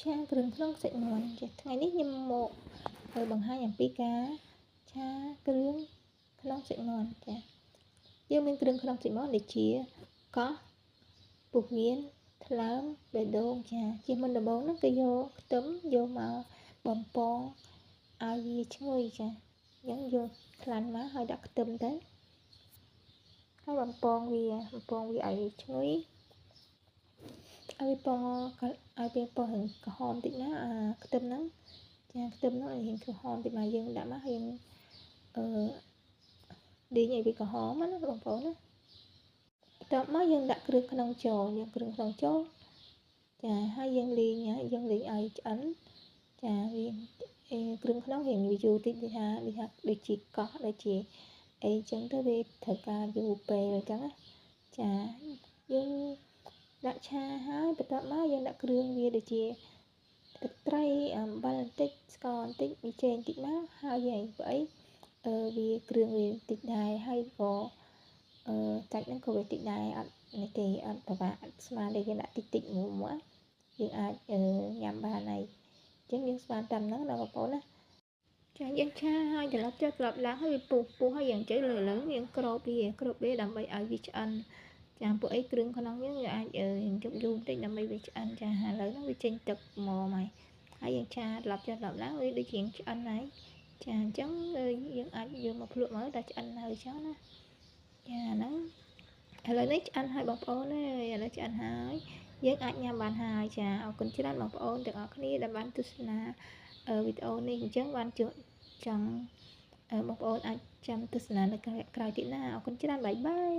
ឆាគ្រឿងក្នុងសាច់មាន់ចាថ្ងៃនេះខ្ញុំមកបង្ហាញអំពីការឆាគ្រឿងក្នុងសាច់មាន់ចាយើងមានគ្រឿងក្នុងសាច់មាន់ដូចជាកោសពុះវៀនថ្លើមបេះដូងចាជាមុនដំបូងហ្នឹងគឺយកខ្ទឹមយកមកបំពងឲ្យវាឈ្ងុយចាអញ្ចឹងយកខ្លាញ់មកហើយដាក់ខ្ទឹមទៅហើយបំពងវាឲ្យឈ្ងុយឲ្យពងឲ្យវាពងក្រហមតិចណាខ្ទឹមហ្នឹងចាខ្ទឹមហ្នឹងឲ្យរៀងក្រហមតិចមកយើងដាក់មកយើងដេញឲ្យវាក្រហមណាបងប្អូនណាបន្ទាប់មកយើងដាក់គ្រឿងក្នុងចូលចាហើយយើងលីងឲ្យឆ្អិនចាវាគ្រឿងក្នុងរៀងវាយូរតិចដូចថាដូចជាកោសដូចជាអីចឹងទៅវាត្រូវការយូរពេលអញ្ចឹងណាចាយើងដាក់ឆាហើយបន្ទាប់មកយើងដាក់គ្រឿងវាដូចជាទឹកត្រីអំបិលបន្តិចស្ករបន្តិចប៊ីចេងបន្តិចមកហើយយើងព្រោះអីវាគ្រឿងវាតិចដែរហើយក៏សាច់ហ្នឹងក៏វាតិចដែរអត់នេះទេអត់ប្រហែលស្មើទេយើងដាក់តិចមួយយើងអាចញ៉ាំបានហើយអញ្ចឹងយើងស្មានតាមហ្នឹងណាបងប្អូនណាចាយើងឆាហើយត្រឡប់ឡើងហើយវាពុះហើយយើងជិះលើយើងគ្របវាដើម្បីឲ្យវាឆ្អិនចាពួកអីគ្រឿងក្នុងយើងអាចជប់យូរបន្តិចដើម្បីវាឆ្អិនចាឥឡូវហ្នឹងវាចេញទឹកមកហើយយើងឆាត្រឡប់ឡើងវាដូចជាឆ្អិនហើយចាអញ្ចឹងយើងអាចយកមកភ្លក់មើលតែឆ្អិនហើយចឹងណាចាហ្នឹងឥឡូវនេះឆ្អិនហើយបងប្អូនឥឡូវឆ្អិនហើយយើងអាចញ៉ាំបានហើយចាអរគុណច្រើនបងប្អូនទាំងអស់គ្នាដែលបានទស្សនាវីដេអូនេះអញ្ចឹងបានចង់បងប្អូនអាចចាំទស្សនានៅក្រោយទៀតណាអរគុណច្រើនបាយបាយ